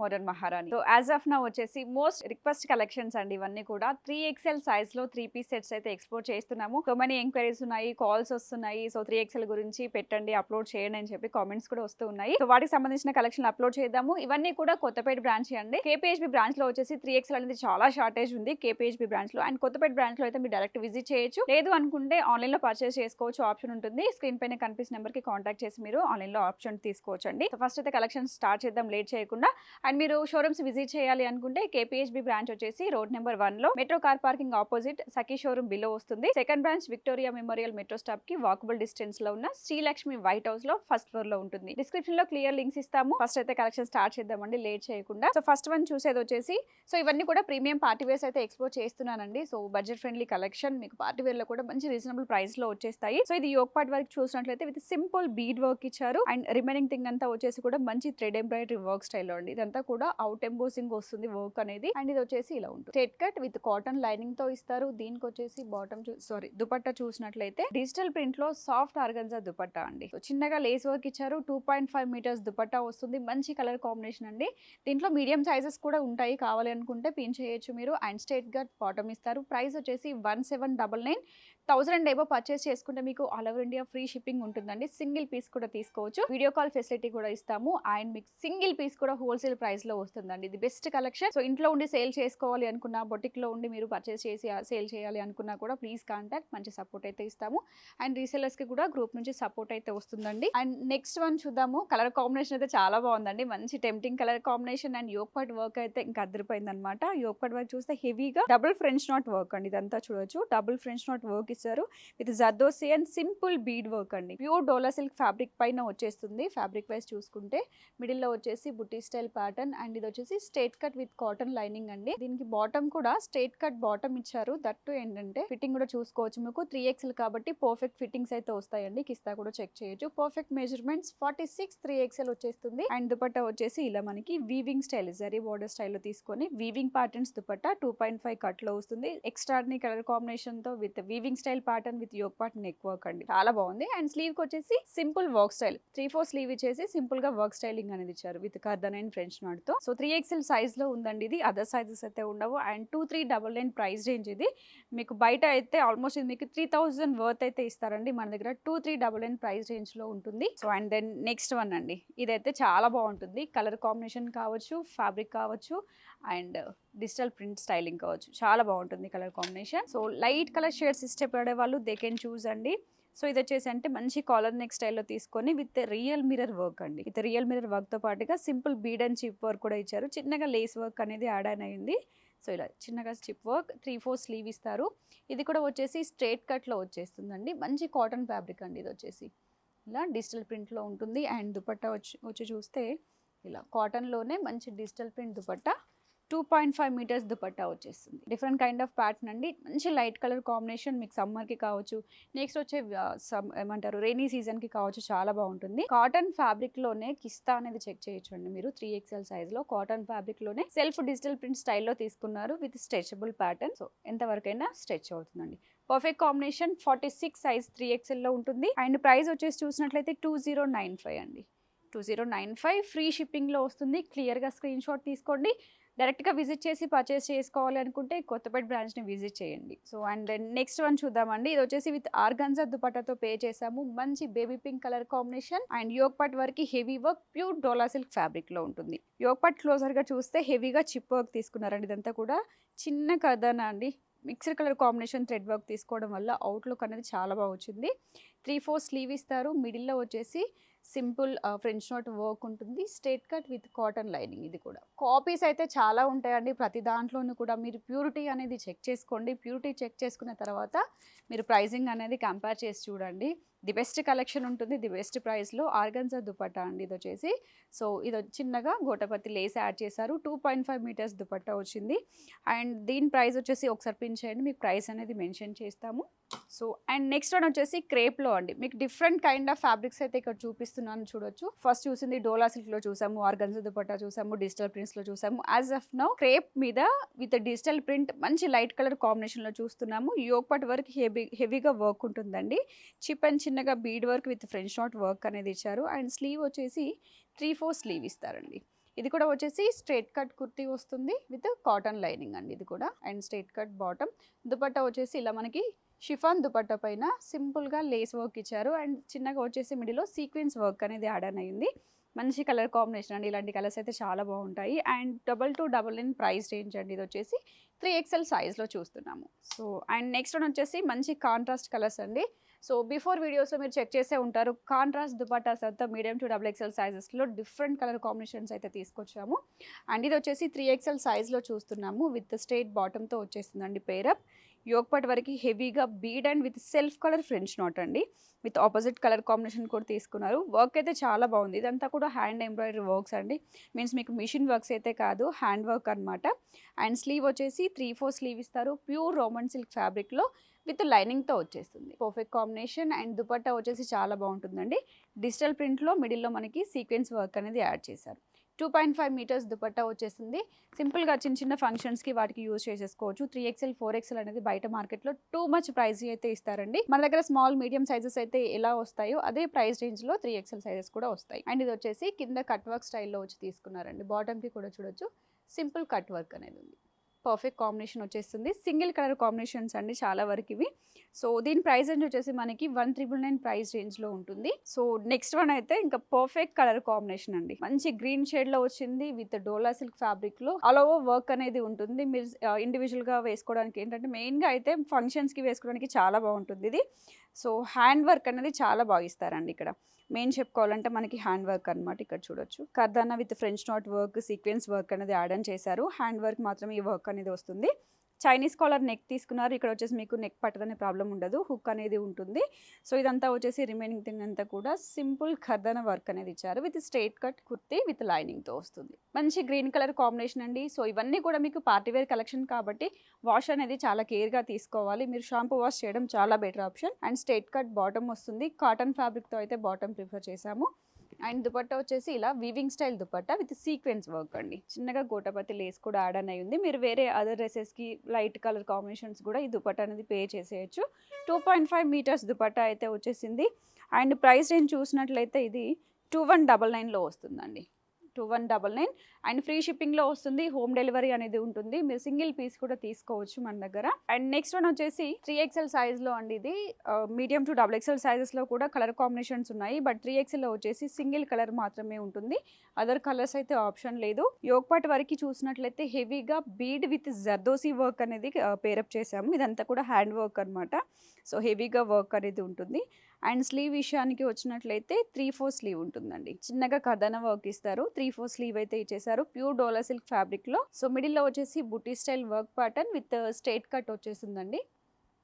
Modern మహారాణి. So as of now వచ్చేసి most request collections అండి ఇవన్నీ కూడా 3XL సైజ్ లో 3 పీస్ సెట్స్ అయితే ఎక్స్పోర్ట్ చేస్తున్నాము. సో మనీ ఎంక్వైరీస్ ఉన్నాయి, కాల్స్ వస్తున్నాయి. సో 3XL గురించి పెట్టండి, అప్లోడ్ చేయండి అని చెప్పి కామెంట్స్ కూడా వస్తూ ఉన్నాయి. సో వాటికి సంబంధించిన కలెక్షన్ అప్లోడ్ చేద్దాము. ఇవన్నీ కూడా కొత్తపేట బ్రాంచ్ అండి. KPHB బ్రాంచ్ లో వచ్చేసి 3XL అనేది చాలా షార్టేజ్ ఉంది KPHB బ్రాంచ్ లో. అండ్ కొత్తపేట బ్రాంచ్ లో అయితే మీరు డైరెక్ట్ విజిట్ చేయొచ్చు. లేదు అనుకుంటే ఆన్లైన్ లో పర్చేస్ చేసుకోవచ్చు, ఆప్షన్ ఉంటుంది. స్క్రీన్ పైన కనిపిస్తున్న నెంబర్ కి కాంటాక్ట్ చేసి మీరు ఆన్లైన్ లో ఆప్షన్ తీసుకోవచ్చు అండి. సో ఫస్ట్ అయితే కలెక్షన్ స్టార్ట్ చేద్దాం లేట్ చేయకుండా. అండ్ మీరు షోరూమ్స్ విజిట్ చేయాలి అనుకుంటే KPHB బ్రాంచ్ వచ్చేసి రోడ్ నెంబర్ 1 లో మెట్రో కార్ పార్కింగ్ ఆపోజిట్ సఖీ షోరూమ్ బిలో వస్తుంది. Second branch Victoria memorial metro stop కి వాకబుల్ డిస్టెన్స్ లో ఉన్న శ్రీలక్ష్మి వైట్ హౌస్ లో ఫస్ట్ ఫ్లోర్ లో ఉంటుంది. డిస్క్రిప్షన్ లో క్లియర్ లింక్స్ ఇస్తాము. ఫస్ట్ అయితే కలెక్షన్ స్టార్ట్ చేద్దామండి లేట్ చేయకుండా. సో ఫస్ట్ వన్ చూసేది వచ్చేసి సో ఇవన్నీ కూడా ప్రీమియం పార్టీ వేర్స్ అయితే ఎక్స్పోర్ట్ చేస్తున్నానండి. సో బడ్జెట్ ఫ్రెండ్లీ కలెక్షన్, మీకు పార్టీ వేర్ లో కూడా మంచి రీజనబుల్ ప్రైస్ లో వచ్చేస్తాయి. సో ఇది యోక్ పార్ట్ వర్క్ చూసినట్లయితే విత్ సింపుల్ బీడ్ వర్క్ ఇచ్చారు. అండ్ రిమైనింగ్ థింగ్ అంతా వచ్చేసి కూడా మంచి థ్రెడ్ ఎంబ్రాయిడరీ వర్క్ స్టైల్లో అండి. ఇదంతా కూడా అవుట్ ఎంబోసింగ్ వస్తుంది వర్క్ అనేది. అండ్ ఇది వచ్చేసి ఇలా ఉంటుంది. Straight cut with cotton lining తో ఇస్తారు. దీనికి వచ్చేసి బాటమ్ దుపట్టా చూసినట్లయితే డిజిటల్ ప్రింట్ లో సాఫ్ట్ ఆర్గన్జా దుపట్టా అండి. సో చిన్నగా లేస్ వర్క్ ఇచ్చారు. 2.5 మీటర్స్ దుపట్టా వస్తుంది. మంచి కలర్ కాంబినేషన్ అండి. దీంట్లో మీడియం సైజెస్ కూడా ఉంటాయి, కావాలి అనుకుంటే పిన్ చేయొచ్చు మీరు. అండ్ స్ట్రెయిట్ కట్ బాటమ్ ఇస్తారు. ప్రైస్ వచ్చేసి 1799. 1000 అండ్ ఏబో పర్చేస్ చేసుకుంటే మీకు all over India free shipping ఉంటుందండి. సింగిల్ పీస్ కూడా తీసుకోవచ్చు. వీడియో కాల్ ఫెసిలిటీ కూడా ఇస్తాము. అండ్ మీకు సింగిల్ పీస్ కూడా హోల్సేల్ ప్రైస్ లో వస్తుందండి. ఇది బెస్ట్ కలెక్షన్. సో ఇంట్లో ఉండి సేల్ చేసుకోవాలి అనుకున్నా, బొటిక్ లో ఉండి మీరు పర్చేస్ చేసి సేల్ చేయాలి అనుకున్నా కూడా ప్లీజ్ కాంటాక్ట్. మంచి సపోర్ట్ అయితే ఇస్తాము. అండ్ రీసెలర్స్ కి కూడా గ్రూప్ నుంచి సపోర్ట్ అయితే వస్తుందండి. అండ్ నెక్స్ట్ వన్ చూద్దాము. కలర్ కాంబినేషన్ అయితే చాలా బాగుందండి. మంచి tempting colour combination. And yoke part work అయితే ఇంకా అదిరిపోయింది అనమాట. యోక్ పార్ట్ వర్క్ చూస్తే హెవీగా డబుల్ ఫ్రెంచ్ నాట్ వర్క్ అండి. ఇదంతా చూడొచ్చు, డబుల్ ఫ్రెంచ్ నాట్ వర్క్ ఇస్తారు with zardozi and simple bead work అండి. ప్యూర్ డోలా సిల్క్ ఫ్యాబ్రిక్ పైన వచ్చేస్తుంది. ఫ్యాబ్రిక్ వైజ్ చూసుకుంటే మిడిల్ లో వచ్చేసి బుట్టి స్టైల్ ప్యాటర్న్. అండ్ ఇది వచ్చేసి straight cut with cotton lining అండి. దీనికి బాటమ్ కూడా స్ట్రైట్ కట్ బాటమ్ ఇచ్చారు. దట్టు ఏంటంటే ఫిట్టింగ్ కూడా చూసుకోవచ్చు. మీకు 3XL కాబట్టి పర్ఫెక్ట్ ఫిట్టింగ్స్ అయితే వస్తాయండి. కిస్తా కూడా చెక్ చేయొచ్చు. పర్ఫెక్ట్ మెజర్మెంట్స్ 46 3XL వచ్చేస్తుంది. అండ్ దుపట్టా వచ్చేసి ఇలా మనకి వీవింగ్ స్టైల్ జరీ బోర్డర్ స్టైల్లో తీసుకొని వీవింగ్ ప్యాటర్న్స్ దుపట్టా 2.5 కట్ లో వస్తుంది. ఎక్స్ట్రాడినరీ కలర్ కాంబినేషన్ తో with weaving style pattern with yoke part neck work అండి. చాలా బాగుంది. అండ్ స్లీవ్ కి వచ్చేసి సింపుల్ వర్క్ స్టైల్ 3/4 స్లీవ్ ఇచ్చేసి సింపుల్ గా వర్క్ స్టైలింగ్ అనేది ఇచ్చారు విత్ కర్దన్ అండ్ ఫ్రెంచ్ నాట్ తో. సో 3XL సైజ్ లో ఉందండి. ఇది అదర్ సైజెస్ అయితే ఉండవు. And 2399 price range. ఇది మీకు బయట అయితే ఆల్మోస్ట్ ఇది మీకు 3000 వర్త్ అయితే ఇస్తారండి. మన దగ్గర 2399 ప్రైస్ రేంజ్ లో ఉంటుంది. So and then next one అండి. ఇదైతే చాలా బాగుంటుంది. కలర్ కాంబినేషన్ కావచ్చు, ఫ్యాబ్రిక్ కావచ్చు, అండ్ డిజిటల్ ప్రింట్ స్టైలింగ్ కావచ్చు, చాలా బాగుంటుంది colour combination. So light colour shades ఇష్టపడే వాళ్ళు దే కెన్ చూస్ అండి. సో ఇది వచ్చేసి అంటే మంచి కాలర్ నెక్ స్టైల్లో తీసుకొని విత్ రియల్ మిరర్ వర్క్ అండి. విత్ రియల్ మిరర్ వర్క్ తో పాటుగా simple bead and chip work కూడా ఇచ్చారు. చిన్నగా లేస్ వర్క్ అనేది యాడ్ అయింది. సో ఇలా చిన్నగా చిప్ వర్క్ 3/4 స్లీవ్ ఇస్తారు. ఇది కూడా వచ్చేసి స్ట్రైట్ కట్లో వచ్చేస్తుందండి. మంచి కాటన్ ఫ్యాబ్రిక్ అండి. ఇది వచ్చేసి ఇలా డిజిటల్ ప్రింట్లో ఉంటుంది. అండ్ దుపట్టా వచ్చి చూస్తే ఇలా కాటన్లోనే మంచి digital print dupatta 2.5 metres dupatta వచ్చేస్తుంది. డిఫరెంట్ కైండ్ ఆఫ్ ప్యాటర్న్ అండి. మంచి లైట్ కలర్ కాంబినేషన్. మీకు సమ్మర్కి కావచ్చు, నెక్స్ట్ వచ్చే ఏమంటారు రెయినీ సీజన్కి కావచ్చు, చాలా బాగుంటుంది. కాటన్ ఫ్యాబ్రిక్లోనే కిస్తా అనేది చెక్ చేయొచ్చు అండి మీరు. 3XL సైజ్లో కాటన్ ఫ్యాబ్రిక్లోనే సెల్ఫ్ డిజిటల్ ప్రింట్ స్టైల్లో తీసుకున్నారు విత్ స్ట్రెచబుల్ ప్యాటర్న్. సో ఎంతవరకైనా స్ట్రెచ్ అవుతుందండి. Perfect combination. 46 సైజ్ 3XLలో ఉంటుంది. అండ్ ప్రైస్ వచ్చేసి చూసినట్లయితే 2095 అండి. 2095 ఫ్రీ షిప్పింగ్లో వస్తుంది. క్లియర్గా స్క్రీన్ షాట్ తీసుకోండి. డైరెక్ట్గా విజిట్ చేసి పర్చేస్ చేసుకోవాలి అనుకుంటే కొత్తపేట బ్రాంచ్ని విజిట్ చేయండి. So and then next one చూద్దామండి. ఇది వచ్చేసి విత్ ఆర్గన్జా దుపట్టాతో పే చేసాము. మంచి baby pink colour combination. And yoke part వరకు heavy work pure dola silk ఫ్యాబ్రిక్లో ఉంటుంది. యోక్ పార్ట్ క్లోజర్గా చూస్తే హెవీగా చిప్ వర్క్ తీసుకున్నారండి. ఇదంతా కూడా చిన్న కథనా అండి. Mixed colour combination thread work తీసుకోవడం వల్ల అవుట్లుక్ అనేది చాలా బాగా వచ్చింది. 3/4 స్లీవ్ ఇస్తారు. మిడిల్లో వచ్చేసి సింపుల్ ఫ్రెంచ్ నాట్ వర్క్ ఉంటుంది. Straight cut with cotton lining. ఇది కూడా కాపీస్ అయితే చాలా ఉంటాయండి. ప్రతి దాంట్లోనూ కూడా మీరు ప్యూరిటీ అనేది చెక్ చేసుకోండి. ప్యూరిటీ చెక్ చేసుకున్న తర్వాత మీరు ప్రైజింగ్ అనేది కంపేర్ చేసి చూడండి. ది బెస్ట్ కలెక్షన్ ఉంటుంది. ది బెస్ట్ ప్రైస్లో ఆర్గన్జా దుపట్టా అండి. ఇది వచ్చేసి సో ఇది చిన్నగా గోటపత్తి లేస్ యాడ్ చేశారు. 2.5 మీటర్స్ దుపట్టా వచ్చింది. అండ్ దీని ప్రైస్ వచ్చేసి ఒకసారి పిన్ చేయండి, మీకు ప్రైస్ అనేది మెన్షన్ చేస్తాము. సో అండ్ నెక్స్ట్ వన్ వచ్చేసి క్రేప్లో అండి. మీకు డిఫరెంట్ కైండ్ ఆఫ్ ఫ్యాబ్రిక్స్ అయితే ఇక్కడ చూపిస్తున్నాను చూడొచ్చు. ఫస్ట్ చూసింది డోలా సిల్క్లో చూసాము, ఆర్గన్జా దుపట్టా చూసాము, డిజిటల్ ప్రింట్స్లో చూసాము. యాజ్ ఆఫ్ నౌ క్రేప్ మీద విత్ డిజిటల్ ప్రింట్ మంచి లైట్ కలర్ కాంబినేషన్లో చూస్తున్నాము. యోక్ పార్ట్ వర్క్ హెవీగా వర్క్ ఉంటుందండి. చిప్ అండ్ చిన్నగా bead work with French knot work అనేది ఇచ్చారు. అండ్ స్లీవ్ వచ్చేసి 3/4 స్లీవ్ ఇస్తారండి. ఇది కూడా వచ్చేసి స్ట్రైట్ కట్ కుర్తీ వస్తుంది విత్ కాటన్ లైనింగ్ అండి ఇది కూడా. And straight cut bottom. Dupatta వచ్చేసి ఇలా మనకి షిఫాన్ దుపట్టా పైన సింపుల్గా లేస్ వర్క్ ఇచ్చారు. అండ్ చిన్నగా వచ్చేసి మిడిలో సీక్వెన్స్ వర్క్ అనేది యాడ్ అయింది. మంచి కలర్ కాంబినేషన్ అండి. ఇలాంటి కలర్స్ అయితే చాలా బాగుంటాయి. అండ్ 2299 ప్రైస్ రేంజ్ అండి. ఇది వచ్చేసి 3XL సైజ్లో చూస్తున్నాము. సో అండ్ నెక్స్ట్ వన్ వచ్చేసి మంచి కాంట్రాస్ట్ కలర్స్ అండి. సో బిఫోర్ వీడియోస్లో మీరు చెక్ చేసే ఉంటారు, కాంట్రాస్ట్ దుపట్టాస్ అంతా మీడియం టు XXL సైజెస్లో డిఫరెంట్ కలర్ కాంబినేషన్స్ అయితే తీసుకొచ్చాము. అండ్ ఇది వచ్చేసి 3XL సైజ్లో చూస్తున్నాము. విత్ స్ట్రైట్ బాటమ్తో వచ్చేస్తుందండి పేరప్. యోగపట్ వరకు హెవీగా bead and with self colour French knot అండి. విత్ ఆపోజిట్ కలర్ కాంబినేషన్ కూడా తీసుకున్నారు. వర్క్ అయితే చాలా బాగుంది. ఇదంతా కూడా హ్యాండ్ ఎంబ్రాయిడరీ వర్క్స్ అండి. మీన్స్ మీకు మిషన్ వర్క్స్ అయితే కాదు, హ్యాండ్ వర్క్ అనమాట. అండ్ స్లీవ్ వచ్చేసి 3/4 స్లీవ్ ఇస్తారు. ప్యూర్ రోమన్ సిల్క్ ఫ్యాబ్రిక్లో విత్ లైనింగ్తో వచ్చేస్తుంది. Perfect combination. అండ్ దుపట్టా వచ్చేసి చాలా బాగుంటుందండి. డిజిటల్ ప్రింట్లో మిడిల్లో మనకి సీక్వెన్స్ వర్క్ అనేది యాడ్ చేశారు. 2.5 మీటర్స్ దుపట్టా వచ్చేసింది. సింపుల్గా చిన్న చిన్న ఫంక్షన్స్కి వాటికి యూజ్ చేసేసుకోవచ్చు. 3XL 4XL అనేది బయట మార్కెట్లో టూ మచ్ ప్రైస్ అయితే ఇస్తారండి. మన దగ్గర స్మాల్ మీడియం సైజెస్ అయితే ఎలా వస్తాయో అదే ప్రైస్ రేంజ్లో 3XL సైజెస్ కూడా వస్తాయి. అండ్ ఇది వచ్చేసి కింద కట్ వర్క్ స్టైల్లో వచ్చి తీసుకున్నారండి. బాటమ్కి కూడా చూడొచ్చు సింపుల్ కట్ వర్క్ అనేది ఉంది. పర్ఫెక్ట్ కాంబినేషన్ వచ్చేస్తుంది. సింగిల్ కలర్ కాంబినేషన్స్ అండి చాలా వరకు ఇవి. సో దీని ప్రైస్ రేంజ్ వచ్చేసి మనకి 1999 ప్రైస్ రేంజ్లో ఉంటుంది. సో నెక్స్ట్ వన్ అయితే ఇంకా పర్ఫెక్ట్ కలర్ కాంబినేషన్ అండి. మంచి గ్రీన్ షేడ్లో వచ్చింది విత్ డోలా సిల్క్ ఫ్యాబ్రిక్లో ఆల్ ఓవర్ వర్క్ అనేది ఉంటుంది. మీరు ఇండివిజువల్గా వేసుకోవడానికి ఏంటంటే మెయిన్గా అయితే ఫంక్షన్స్కి వేసుకోవడానికి చాలా బాగుంటుంది ఇది. సో హ్యాండ్ వర్క్ అనేది చాలా బాగా ఇస్తారండి ఇక్కడ. మెయిన్ చెప్పుకోవాలంటే మనకి హ్యాండ్ వర్క్ అనమాట. ఇక్కడ చూడొచ్చు kardana with French knot work, sequence work అనేది యాడ్ ఆన్ చేశారు. హ్యాండ్ వర్క్ మాత్రమే ఈ వర్క్ అనేది వస్తుంది. చైనీస్ కాలర్ నెక్ తీసుకున్నారు. ఇక్కడ వచ్చేసి మీకు నెక్ పట్టదనే ప్రాబ్లం ఉండదు, హుక్ అనేది ఉంటుంది. సో ఇదంతా వచ్చేసి రిమైనింగ్ థింగ్ అంతా కూడా సింపుల్ కర్దానా వర్క్ అనేది ఇచ్చారు. With straight cut kurti with లైనింగ్తో వస్తుంది. మంచి గ్రీన్ కలర్ కాంబినేషన్ అండి. సో ఇవన్నీ కూడా మీకు పార్టీవేర్ కలెక్షన్ కాబట్టి వాష్ అనేది చాలా కేర్గా తీసుకోవాలి. మీరు షాంపూ వాష్ చేయడం చాలా better option. And straight cut bottom వస్తుంది. కాటన్ ఫ్యాబ్రిక్తో అయితే బాటమ్ ప్రిఫర్ చేశాము. అండ్ దుపట్టా వచ్చేసి ఇలా weaving style dupatta with sequence work అండి. చిన్నగా గోటపతి లేస్ కూడా యాడ్ అయి ఉంది. మీరు వేరే అదర్ డ్రెస్సెస్కి లైట్ కలర్ కాంబినేషన్స్ కూడా ఈ దుపట్టా అనేది పే చేసేయచ్చు. 2.5 మీటర్స్ దుపట్టా అయితే వచ్చేసింది. అండ్ ప్రైస్ రేంజ్ చూసినట్లయితే ఇది 2199లో వస్తుందండి. 2199 అండ్ ఫ్రీ షిప్పింగ్లో వస్తుంది. హోమ్ డెలివరీ అనేది ఉంటుంది. మీరు సింగిల్ పీస్ కూడా తీసుకోవచ్చు మన దగ్గర. అండ్ నెక్స్ట్ వన్ వచ్చేసి 3XL సైజ్లో అండి. ఇది మీడియం టు XXL సైజెస్లో కూడా కలర్ కాంబినేషన్స్ ఉన్నాయి. బట్ 3XLలో వచ్చేసి సింగిల్ కలర్ మాత్రమే ఉంటుంది. అదర్ కలర్స్ అయితే ఆప్షన్ లేదు. యోగపాట్ వరకు చూసినట్లయితే హెవీగా బీడ్ విత్ జర్దోసి వర్క్ అనేది పేరప్ చేసాము. ఇదంతా కూడా హ్యాండ్ వర్క్ అనమాట. సో హెవీగా వర్క్ అనేది ఉంటుంది. అండ్ స్లీవ్ విషయానికి వచ్చినట్లయితే 3/4 స్లీవ్ ఉంటుందండి. చిన్నగా కర్దానా వర్క్ ఇస్తారు. 3/4 స్లీవ్ అయితే ఇచ్చేసారు. ప్యూర్ డోలా సిల్క్ ఫ్యాబ్రిక్లో. సో మిడిల్లో వచ్చేసి బుటీ style work pattern with straight cut వచ్చేసిందండి.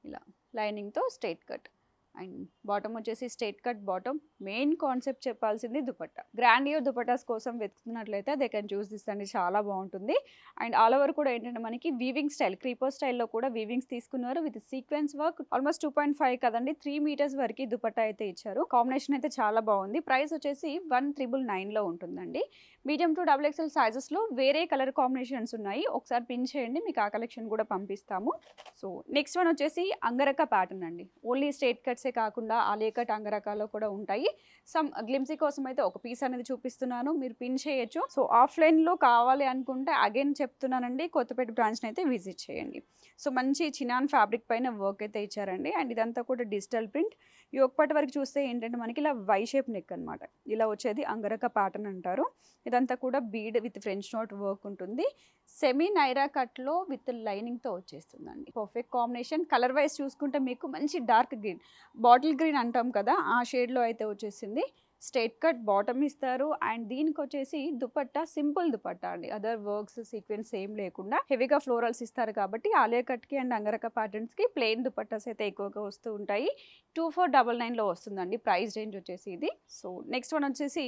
ఇలా లైనింగ్తో స్ట్రైట్ కట్. అండ్ బాటమ్ వచ్చేసి straight cut bottom. Main concept చెప్పాల్సింది దుపట్టా. గ్రాండ్ ఇయర్ దుపట్టాస్ కోసం వెతుకుతున్నట్లయితే దే కెన్ చూస్ దిస్ అండి. చాలా బాగుంటుంది. అండ్ ఆల్ ఓవర్ కూడా ఏంటంటే మనకి వీవింగ్ స్టైల్, క్రీపర్ స్టైల్లో కూడా వీవింగ్స్ తీసుకున్నారు విత్ సీక్వెన్స్ వర్క్. ఆల్మోస్ట్ 2.5 కదండి, 3 మీటర్స్ వరకు దుపట్టా అయితే ఇచ్చారు. కాంబినేషన్ అయితే చాలా బాగుంది. ప్రైస్ వచ్చేసి 1999లో ఉంటుందండి. మీడియం టు XXL సైజెస్లో వేరే కలర్ కాంబినేషన్స్ ఉన్నాయి. ఒకసారి పిన్ చేయండి, మీకు ఆ కలెక్షన్ కూడా పంపిస్తాము. సో నెక్స్ట్ వన్ వచ్చేసి అంగరక ప్యాటర్న్ అండి. ఓన్లీ స్ట్రైట్ కట్సే కాకుండా ఆలియా కట్ అంగరకాలో కూడా ఉంటాయి. సమ్ గ్లిమ్సీ కోసం అయితే ఒక పీస్ అనేది చూపిస్తున్నాను, మీరు పిన్ చేయొచ్చు. సో ఆఫ్లైన్లో కావాలి అనుకుంటే అగైన్ చెప్తున్నానండి, కొత్తపేట బ్రాంచ్ని అయితే విజిట్ చేయండి. సో మంచి చినాన్ ఫ్యాబ్రిక్ పైన వర్క్ అయితే ఇచ్చారండి. అండ్ ఇదంతా కూడా డిజిటల్ ప్రింట్. యోగపాట్ వరకు చూస్తే ఏంటంటే మనకి ఇలా వై షేప్ నెక్ అనమాట. ఇలా వచ్చేది అంగరక ప్యాటర్న్ అంటారు. ఇదంతా కూడా bead with French knot work ఉంటుంది. సెమీ నైరా కట్లో విత్ లైనింగ్తో వచ్చేస్తుందండి. Perfect combination. కలర్ వైజ్ చూసుకుంటే మీకు మంచి డార్క్ గ్రీన్, బాటిల్ గ్రీన్ అంటాం కదా, ఆ షేడ్లో అయితే వచ్చేసింది. స్ట్రైట్ కట్ బాటమ్ ఇస్తారు. అండ్ దీనికి వచ్చేసి దుపట్టా సింపుల్ దుపట్టా అండి. అదర్ వర్క్స్ సీక్వెన్స్ ఏం లేకుండా హెవీగా ఫ్లోరల్స్ ఇస్తారు కాబట్టి ఆలియా కట్కి అండ్ అంగరక ప్యాటర్న్స్కి ప్లెయిన్ దుపట్టాస్ అయితే ఎక్కువగా వస్తూ ఉంటాయి. 2499లో వస్తుందండి ప్రైస్ రేంజ్ వచ్చేసి ఇది. సో నెక్స్ట్ వన్ వచ్చేసి,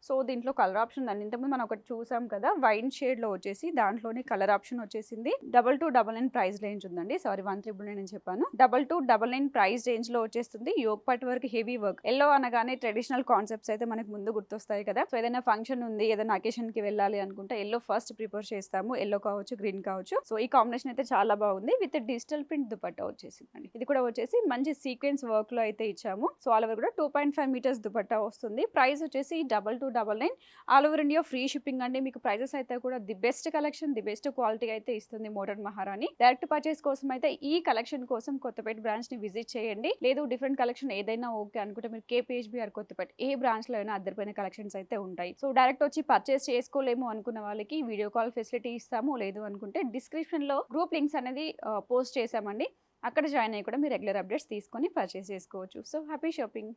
సో దీంట్లో కలర్ ఆప్షన్ ఉందండి. ఇంతకుముందు మనం ఒకటి చూసాం కదా వైన్ షేడ్లో వచ్చేసి, దాంట్లోనే కలర్ ఆప్షన్ వచ్చేసింది. 2299 ప్రైస్ రేంజ్ ఉందండి. సారీ 1399 అని చెప్పాను. 2299 ప్రైస్ రేంజ్లో వచ్చేస్తుంది. యోగపాట్ వరకు హెవీ వర్క్. ఎల్లో అనగానే ట్రెడిషనల్ కాన్సెప్ట్స్ అయితే మనకు ముందు గుర్తొస్తాయి కదా. సో ఏదైనా ఫంక్షన్ ఉంది, ఏదైనా అకేషన్కి వెళ్ళాలి అనుకుంటే ఎల్లో ఫస్ట్ ప్రిఫర్ చేస్తాము. ఎల్లో కావచ్చు, గ్రీన్ కావచ్చు. సో ఈ కాంబినేషన్ అయితే చాలా బాగుంది. విత్ డిజిటల్ ప్రింట్ దుపట్టా వచ్చేసిందండి. ఇది కూడా వచ్చేసి మంచి సీక్వెన్స్ వర్క్లో అయితే ఇచ్చాము. సో ఆల్ ఓవర్ కూడా 2.5 మీటర్స్ దుపట్టా వస్తుంది. ప్రైస్ వచ్చేసి 2299 7299 all over India free shipping అండి. మీకు ప్రైజెస్ అయితే కూడా the best collection, the best quality అయితే ఇస్తుంది మోడర్న్ మహారాణి. డైరెక్ట్ పర్చేస్ కోసం అయితే ఈ కలెక్షన్ కోసం కొత్తపేట బ్రాంచ్ ని విజిట్ చేయండి. లేదు డిఫరెంట్ కలెక్షన్ ఏదైనా ఓకే అనుకుంటే మీరు కేపీహెచ్బిఆర్ కొత్తపేట ఏ బ్రాంచ్ లో అయినా అద్దరిపోయిన కలెక్షన్స్ అయితే ఉంటాయి. సో డైరెక్ట్ వచ్చి పర్చేస్ చేసుకోలేము అనుకున్న వాళ్ళకి వీడియో కాల్ ఫెసిలిటీ ఇస్తాము. లేదు అనుకుంటే డిస్క్రిప్షన్ లో గ్రూప్ లింక్స్ అనేది పోస్ట్ చేసామండి. అక్కడ జాయిన్ అయ్యి కూడా మీరు రెగ్యులర్ అప్డేట్స్ తీసుకొని పర్చేస్ చేసుకోవచ్చు. So happy shopping.